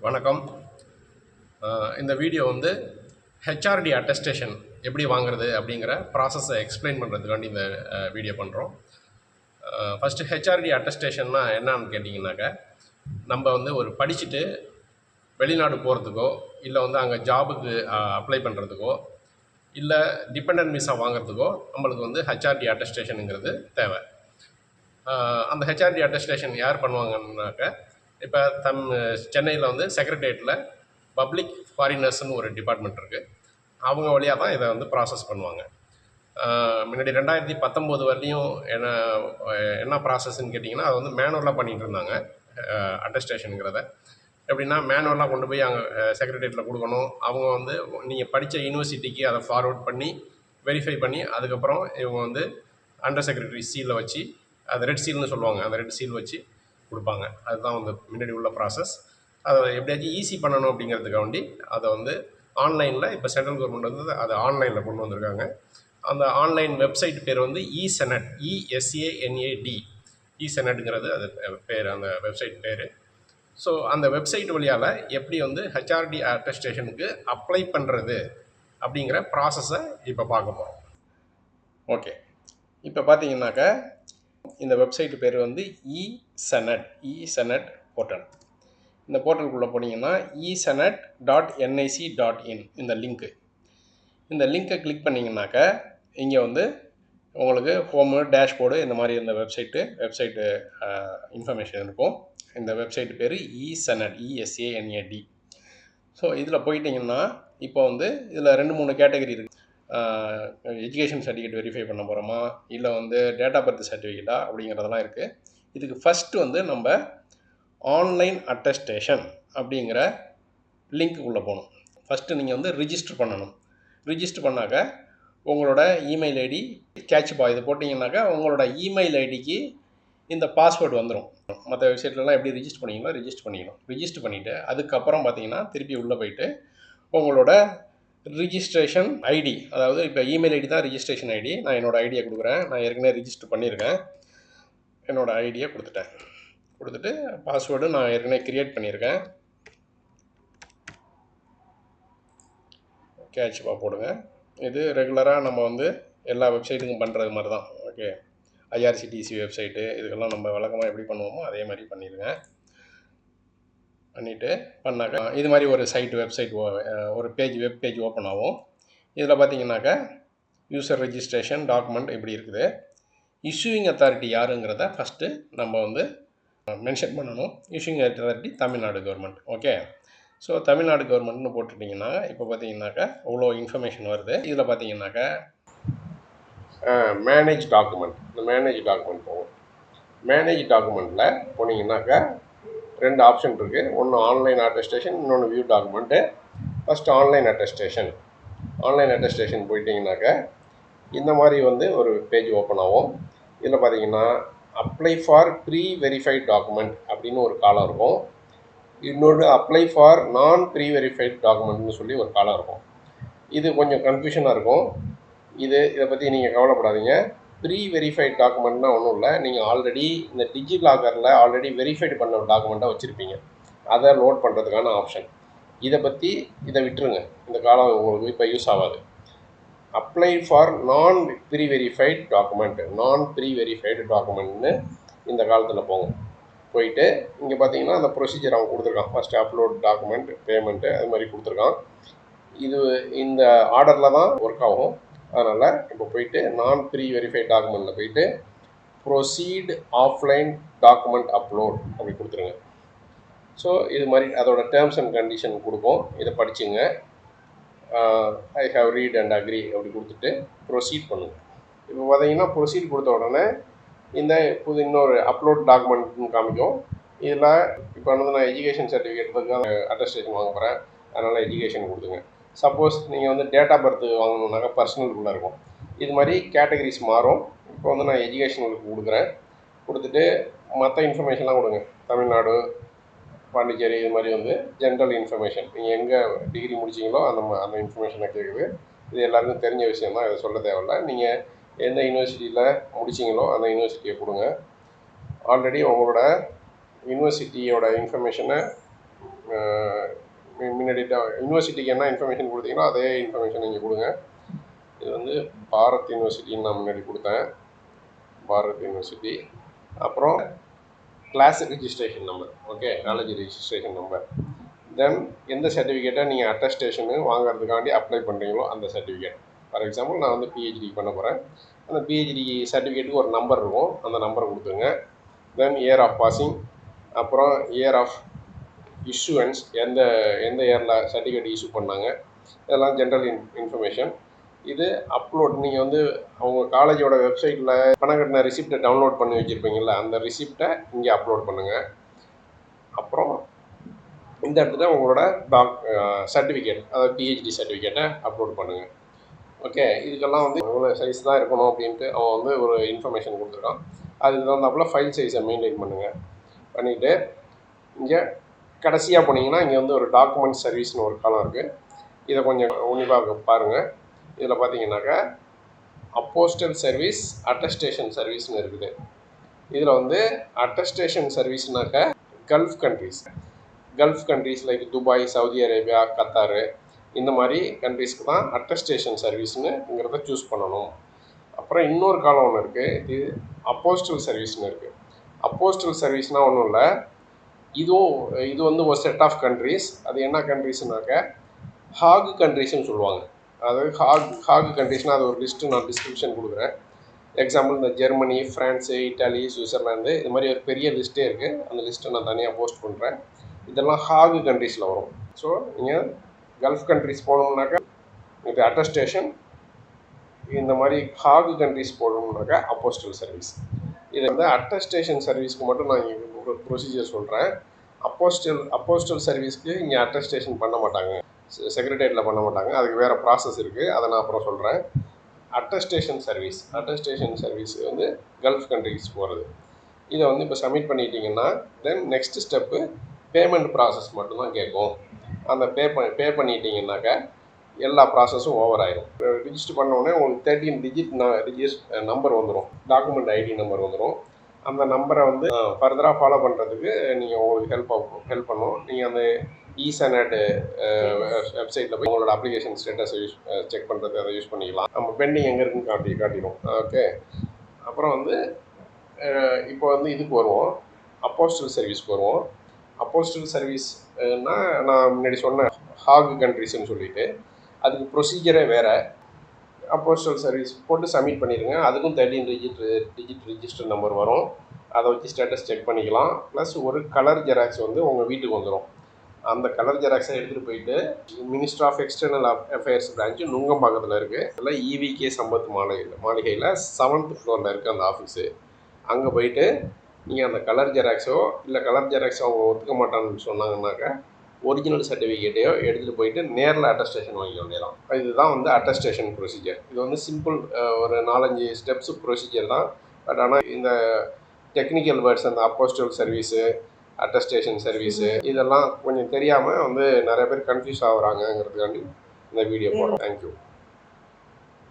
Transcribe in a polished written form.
வணக்கம். இந்த வீடியோ வந்து ஹெச்ஆர்டி அட்டஸ்டேஷன் எப்படி வாங்குறது அப்படிங்கிற ப்ராசஸை எக்ஸ்பிளைன் பண்ணுறதுக்காண்டி இந்த வீடியோ பண்ணுறோம். ஃபஸ்ட்டு ஹெச்ஆர்டி அட்டஸ்டேஷன்னா என்னன்னு கேட்டிங்கனாக்கா, நம்ம வந்து ஒரு படிச்சுட்டு வெளிநாடு போகிறதுக்கோ, இல்லை வந்து அங்கே ஜாபுக்கு அப்ளை பண்ணுறதுக்கோ, இல்லை டிபெண்டன்ட் விசா வாங்குறதுக்கோ நம்மளுக்கு வந்து ஹெச்ஆர்டி அட்டஸ்டேஷனுங்கிறது தேவை. அந்த ஹெச்ஆர்டி அட்டஸ்டேஷன் யார் பண்ணுவாங்கன்னாக்கா, இப்போ சென்னையில் வந்து செக்ரட்டேரியட்டில் பப்ளிக் ஃபாரினர்ஸ்னு ஒரு டிபார்ட்மெண்ட் இருக்குது. அவங்க வழியாக தான் இதை வந்து ப்ராசஸ் பண்ணுவாங்க. முன்னாடி 2019 வரலையும் என்ன ப்ராசஸ்ன்னு கேட்டிங்கன்னா, அது வந்து மேனுவலாக பண்ணிகிட்டு இருந்தாங்க அட்டஸ்டேஷனுங்கிறத. எப்படின்னா, மேனுவலாக கொண்டு போய் அங்கே செக்ரட்டேரியட்டில் கொடுக்கணும். அவங்க வந்து நீங்கள் படித்த யூனிவர்சிட்டிக்கு அதை ஃபார்வர்ட் பண்ணி வெரிஃபை பண்ணி, அதுக்கப்புறம் இவங்க வந்து அண்டர் செக்ரட்டரி சீலில் வச்சு, அது ரெட் சீல்னு சொல்லுவாங்க, அந்த ரெட் சீல் வச்சு கொடுப்பாங்க. அதுதான் வந்து முன்னாடி உள்ள ப்ராசஸ். அதை எப்படியாச்சும் ஈஸி பண்ணணும் அப்படிங்கிறதுக்காண்டி அதை வந்து ஆன்லைனில் இப்போ சென்ட்ரல் கவர்மெண்ட் வந்து அதை ஆன்லைனில் கொண்டு வந்திருக்காங்க. அந்த ஆன்லைன் வெப்சைட் பேர் வந்து இசெனட், இஎஸ்ஏஎன்ஏடி, இசெனட்டுங்கிறது அது பேர், அந்த வெப்சைட் பேர். ஸோ அந்த வெப்சைட் வழியால் எப்படி வந்து ஹெச்ஆர்டி அட்டஸ்டேஷனுக்கு அப்ளை பண்ணுறது அப்படிங்கிற ப்ராசஸை இப்போ பார்க்க போகிறோம். ஓகே, இப்போ பார்த்தீங்கன்னாக்கா இந்த வெப்சைட் பேர் வந்து இசெனட் போர்ட்டல். இந்த போர்ட்டலுக்குள்ளே போனீங்கன்னா esenet.nic.in இந்த லிங்க்கை கிளிக் பண்ணிங்கனாக்கா, இங்கே வந்து உங்களுக்கு ஹோமு, டேஷ்போர்டு இந்த மாதிரி இந்த வெப்சைட்டு இன்ஃபர்மேஷன் இருக்கும். இந்த வெப்சைட் பேர் இசெனட், இஎஸ்ஏஎன்ஏடி. ஸோ இதில் போயிட்டிங்கன்னா இப்போ வந்து இதில் 2-3 கேட்டகரி இருக்குது. எஜுகேஷன் சர்டிஃபிகேட் வெரிஃபை பண்ண போகிறோமா, இல்லை வந்து டேட் ஆஃப் பர்த் சர்டிஃபிகேட்டா அப்படிங்கிறதெல்லாம் இருக்குது. இதுக்கு ஃபஸ்ட்டு வந்து நம்ம ஆன்லைன் அட்டஸ்டேஷன் அப்படிங்கிற லிங்க்குள்ளே போகணும். ஃபஸ்ட்டு நீங்கள் வந்து ரிஜிஸ்டர் பண்ணணும். ரிஜிஸ்டர் பண்ணாக்க உங்களோட இமெயில் ஐடி கேட்ச் பாய் இது போட்டிங்கனாக்கா உங்களோட இமெயில் ஐடிக்கு இந்த பாஸ்வேர்டு வந்துடும். மற்ற வெப்சைட்லலாம் எப்படி ரிஜிஸ்டர் பண்ணிங்களோ ரிஜிஸ்டர் பண்ணிவிட்டு அதுக்கப்புறம் பார்த்தீங்கன்னா திருப்பி உள்ளே போயிட்டு உங்களோட ரிஜிஸ்ட்ரேஷன் ஐடி, அதாவது இப்போ இமெயில் ஐடி தான் ரிஜிஸ்ட்ரேஷன் ஐடி. நான் என்னோடய ஐடியை கொடுக்குறேன். நான் ஏற்கனவே ரிஜிஸ்டர் பண்ணியிருக்கேன். என்னோடய ஐடியை கொடுத்துட்டு பாஸ்வேர்டு நான் ஏற்கனவே க்ரியேட் பண்ணியிருக்கேன். கேட்ச்பா போடுங்க. இது ரெகுலராக நம்ம வந்து எல்லா வெப்சைட்டுக்கும் பண்ணுறது மாதிரி தான். ஓகே, ஐஆர்சிடிசி வெப்சைட்டு இதுக்கெல்லாம் நம்ம வழக்கமாக எப்படி பண்ணுவோமோ அதே மாதிரி பண்ணிடுங்க. பண்ணிவிட்டு பண்ணாக்கா இது மாதிரி ஒரு வெப்சைட் ஒரு வெப் பேஜ் ஓப்பன் ஆகும். இதில் பார்த்தீங்கன்னாக்கா யூசர் ரெஜிஸ்ட்ரேஷன் டாக்குமெண்ட் இப்படி இருக்குது. இஷ்யூயிங் அத்தாரிட்டி யாருங்கிறத ஃபஸ்ட்டு நம்ம வந்து மென்ஷன் பண்ணணும். Issuing authority Tamil Nadu government. Okay, so Tamil Nadu கவர்மெண்ட்னு போட்டுட்டிங்கன்னா இப்போ பார்த்தீங்கன்னாக்கா இவ்வளோ இன்ஃபர்மேஷன் வருது. இதில் பார்த்தீங்கன்னாக்கா மேனேஜ் டாக்குமெண்ட், இந்த மேனேஜ் டாக்குமெண்ட் போகும். மேனேஜ் டாக்குமெண்ட்டில் போனீங்கன்னாக்கா 2 ஆப்ஷன் இருக்குது. ஒன்று ஆன்லைன் அட்டஸ்டேஷன், இன்னொன்று view document. First online attestation போயிட்டிங்கனாக்கா இந்த மாதிரி வந்து ஒரு பேஜ் ஓப்பன் ஆகும். இதில் பார்த்தீங்கன்னா apply for pre verified document அப்படின்னு ஒரு காலம் இருக்கும். இன்னொன்று apply for non pre verified டாக்குமெண்ட்னு சொல்லி ஒரு காலம் இருக்கும். இது கொஞ்சம் கன்ஃபியூஷனாக இருக்கும். இதை பற்றி நீங்கள் கவலைப்படாதீங்க. ப்ரீ வெரிஃபைட் டாக்குமெண்ட்னா ஒன்றும் இல்லை, நீங்கள் ஆல்ரெடி இந்த டிஜிலாக்கரில் ஆல்ரெடி வெரிஃபைடு பண்ண ஒரு டாக்குமெண்ட்டாக வச்சுருப்பீங்க. அதை லோட் பண்ணுறதுக்கான ஆப்ஷன். இதை விட்டுருங்க, இந்த காலம் உங்களுக்கு இப்போ யூஸ் ஆகாது. Apply for non pre verified டாக்குமெண்ட்னு இந்த காலத்தில் போயிட்டு இங்கே பார்த்தீங்கன்னா அந்த ப்ரொசீஜர் அவன் கொடுத்துருக்கான். ஃபஸ்ட்டு அப்லோட் டாக்குமெண்ட், பேமெண்ட்டு அது மாதிரி கொடுத்துருக்கான். இது இந்த ஆர்டரில் தான் ஒர்க் ஆகும். அதனால் இப்போ போயிட்டு நான் ப்ரீ வெரிஃபைட் டாக்குமெண்ட்டில் போயிட்டு ப்ரொசீட் ஆஃப்லைன் டாக்குமெண்ட் அப்லோட் அப்படி கொடுத்துருங்க. ஸோ இது மாதிரி அதோட டேர்ம்ஸ் அண்ட் கண்டிஷன் கொடுக்கும். இதை படிச்சுங்க. I have read and agree அப்படி கொடுத்துட்டு ப்ரொசீட் பண்ணுங்கள். இப்போ பார்த்தீங்கன்னா ப்ரொசீட் கொடுத்த உடனே இந்த இன்னொரு அப்லோட் டாக்குமெண்ட்னு காமிக்கும். இதில் இப்போ வந்து நான் எஜுகேஷன் சர்டிஃபிகேட்டுக்காக அட்டஸ்டேஷன் வாங்க போகிறேன், அதனால் எஜுகேஷன் கொடுத்துங்க. சப்போஸ் நீங்கள் வந்து டேட் ஆஃப் பர்த் வாங்கணுன்னாக்கா பர்சனலுக்குள்ளே இருக்கும். இது மாதிரி கேட்டகரிஸ் மாறும். இப்போ வந்து நான் எஜுகேஷனுக்கு கொடுத்துட்டு மற்ற இன்ஃபர்மேஷன்லாம் கொடுங்க. தமிழ்நாடு, பாண்டிச்சேரி இது மாதிரி வந்து ஜென்ரல் இன்ஃபர்மேஷன், நீங்கள் எங்கே டிகிரி முடிச்சிங்களோ அந்த இன்ஃபர்மேஷனை கேட்குது. இது எல்லாருக்கும் தெரிஞ்ச விஷயம் தான், இதை சொல்ல தேவையில்லை. நீங்கள் எந்த யூனிவர்சிட்டியில் முடிச்சிங்களோ அந்த யூனிவர்சிட்டியை கொடுங்க. ஆல்ரெடி உங்களோட யூனிவர்சிட்டியோட இன்ஃபர்மேஷனை முன்னாடி யூனிவர்சிட்டிக்கு என்ன இன்ஃபர்மேஷன் கொடுத்தீங்களோ அதே இன்ஃபர்மேஷன் நீங்கள் கொடுங்க. இது வந்து பாரத் யூனிவர்சிட்டின்னு நான் முன்னாடி கொடுத்தேன், பாரத் யூனிவர்சிட்டி. அப்புறம் class registration number, okay, college registration number. Then எந்த சர்டிஃபிகேட்டை நீங்கள் அட்டஸ்டேஷனு வாங்குறதுக்காண்டி அப்ளை பண்ணுறீங்களோ அந்த சர்டிஃபிகேட். ஃபார் எக்ஸாம்பிள் நான் வந்து பிஹெச்டி பண்ண போகிறேன், அந்த பிஹெச்டி சர்டிஃபிகேட்டுக்கு ஒரு நம்பர் இருக்கும், அந்த நம்பரை கொடுத்துருங்க. தென் இயர் ஆஃப் பாசிங், அப்புறம் இயர் ஆஃப் இஷ்யூவன்ஸ், எந்த இயரில் சர்டிஃபிகேட் இஷ்யூ பண்ணாங்க, இதெல்லாம் ஜென்ரல் இன்ஃபர்மேஷன். இது அப்லோட் நீங்கள் வந்து அவங்க காலேஜோட வெப்சைட்டில் பணம் கட்டின ரிசிப்டை டவுன்லோட் பண்ணி வச்சுருப்பீங்களா, அந்த ரிசிப்டை இங்கே அப்லோட் பண்ணுங்கள். அப்புறம் இந்த இடத்துல உங்களோட சர்டிஃபிகேட், அதாவது பிஹெச்டி சர்டிஃபிகேட்டை அப்லோட் பண்ணுங்கள். ஓகே, இதுக்கெல்லாம் வந்து இவ்வளோ சைஸ் தான் இருக்கணும் அப்படின்ட்டு அவன் வந்து ஒரு இன்ஃபர்மேஷன் கொடுத்துருக்கான். அதுக்கு தகுந்தாப்புல ஃபைல் சைஸை மெயின்டைன் பண்ணுங்கள். பண்ணிவிட்டு இங்கே கடைசியாக போனீங்கன்னா இங்கே வந்து ஒரு டாக்குமெண்ட் சர்வீஸ்னு ஒரு காலம் இருக்குது. இதை கொஞ்சம் உன்னிப்பாக பாருங்கள். இதில் பார்த்தீங்கன்னாக்கா அப்போஸ்டல் சர்வீஸ், அட்டஸ்டேஷன் சர்வீஸ்னு இருக்குது. இதில் வந்து அட்டஸ்டேஷன் சர்வீஸ்னாக்கா gulf countries like Dubai, Saudi Arabia, Qatar, இந்த மாதிரி கண்ட்ரீஸ்க்கு தான் அட்டஸ்டேஷன் சர்வீஸ்னுங்கிறத சூஸ் பண்ணணும். அப்புறம் இன்னொரு காலம் ஒன்று இருக்குது, இது அப்போஸ்டல் சர்வீஸ்னு இருக்குது. அப்போஸ்டல் சர்வீஸ்னால் ஒன்றும் இல்லை, இது வந்து ஒரு செட் ஆஃப் கண்ட்ரீஸ். அது என்ன கண்ட்ரீஸ்னாக்கா ஹாக் கண்ட்ரீஸ்னு சொல்லுவாங்க. அதாவது ஹாக் கண்ட்ரீஸ்னால் அது ஒரு லிஸ்ட்டு நான் டிஸ்கிரிப்ஷன் கொடுக்குறேன். எக்ஸாம்பிள் இந்த ஜெர்மனி, ஃப்ரான்ஸு, இட்டாலி, சுவிட்சர்லாந்து, இது மாதிரி ஒரு பெரிய லிஸ்ட்டே இருக்குது. அந்த லிஸ்ட்டை நான் தனியாக போஸ்ட் பண்ணுறேன். இதெல்லாம் ஹாக் கண்ட்ரீஸில் வரும். ஸோ நீங்கள் கல்ஃப் கண்ட்ரீஸ் போகணும்னாக்கா இது அட்டஸ்டேஷன், இந்த மாதிரி ஹாக் கண்ட்ரீஸ் போகணும்னாக்கா அப்போஸ்டல் சர்வீஸ். இதை வந்து அட்டஸ்டேஷன் சர்வீஸ்க்கு மட்டும் நான் இங்கே ஒரு ப்ரொசீஜர் சொல்கிறேன். அப்போஸ்டல் சர்வீஸ்க்கு இங்கே அட்டஸ்டேஷன் பண்ண மாட்டாங்க, செக்ரட்டேரியட்டில் பண்ண மாட்டாங்க, அதுக்கு வேறு ப்ராசஸ் இருக்குது, அதை நான் அப்புறம் சொல்கிறேன். அட்டஸ்டேஷன் சர்வீஸ் வந்து கல்ஃப் கண்ட்ரிஸ் போகிறது. இதை வந்து இப்போ சப்மிட் பண்ணிட்டீங்கன்னா then next step payment process மட்டும்தான் கேட்கும். அந்த பே பண்ணிட்டீங்கன்னாக்கா எல்லா ப்ராசஸும் ஓவர் ஆயிடும். ரிஜிஸ்டர் பண்ணோடனே உங்களுக்கு 13 டிஜிட் நம்பர் வந்துடும், டாக்குமெண்ட் ஐடி நம்பர் வந்துடும். அந்த நம்பரை வந்து ஃபர்தராக ஃபாலோ பண்ணுறதுக்கு நீங்கள் உங்களுக்கு ஹெல்ப் பண்ணும். நீங்கள் அந்த இசேனட் வெப்சைட்டில் போய் உங்களோட அப்ளிகேஷன் ஸ்டேட்டஸை செக் பண்ணுறது, அதை யூஸ் பண்ணிக்கலாம். நம்ம பெண்டிங் எங்கே இருக்குன்னு காட்டிடும். ஓகே, அப்புறம் வந்து இப்போ வந்து இதுக்கு வருவோம், அப்போஸ்டல் சர்வீஸ்க்கு வருவோம். அப்போஸ்டல் சர்வீஸ்னால் நான் முன்னாடி சொன்ன ஹாக் கண்ட்ரிஸ்ன்னு சொல்லிட்டு அதுக்கு ப்ரொசீஜரே வேறு. அப்போஸ்டல் சர்வீஸ் போட்டு சப்மிட் பண்ணிடுங்க. அதுக்கும் 13 டிஜிட் ரிஜிஸ்டர் நம்பர் வரும். அதை வச்சு ஸ்டேட்டஸ் செக் பண்ணிக்கலாம். ப்ளஸ் ஒரு கலர் ஜெராக்ஸ் வந்து உங்கள் வீட்டுக்கு வந்துடும். அந்த கலர் ஜெராக்ஸை எடுத்துகிட்டு போயிட்டு ministry of external affairs branch நுங்கம்பாக்கத்தில் இருக்குது. அதில் EVK சம்பத் மாளிகையில் 7th ஃப்ளோரில் இருக்குது அந்த ஆஃபீஸு. அங்கே போயிட்டு நீங்கள் அந்த கலர் ஜெராக்ஸோ இல்லை கலர் ஜெராக்ஸ் அவங்க ஒத்துக்க மாட்டான்னு சொன்னாங்கன்னாக்கா ஒரிஜினல் சர்டிஃபிகேட்டையோ எடுத்துகிட்டு போயிட்டு நேரில் அட்டஸ்டேஷன் வாங்கிக்க வேண்டியதான். இதுதான் வந்து அட்டஸ்டேஷன் ப்ரொசீஜர். இது வந்து சிம்பிள் ஒரு 4-5 ஸ்டெப்ஸ் ப்ரொசீஜர் தான். பட் ஆனால் இந்த டெக்னிக்கல் வேர்ட்ஸ், அந்த அப்போஸ்டல் சர்வீஸு, அட்டஸ்டேஷன் சர்வீஸு, இதெல்லாம் கொஞ்சம் தெரியாமல் வந்து நிறைய பேர் கன்ஃபியூஸ் ஆகுறாங்கங்கிறதுக்காண்டி இந்த வீடியோ போடுறோம். தேங்க்யூ.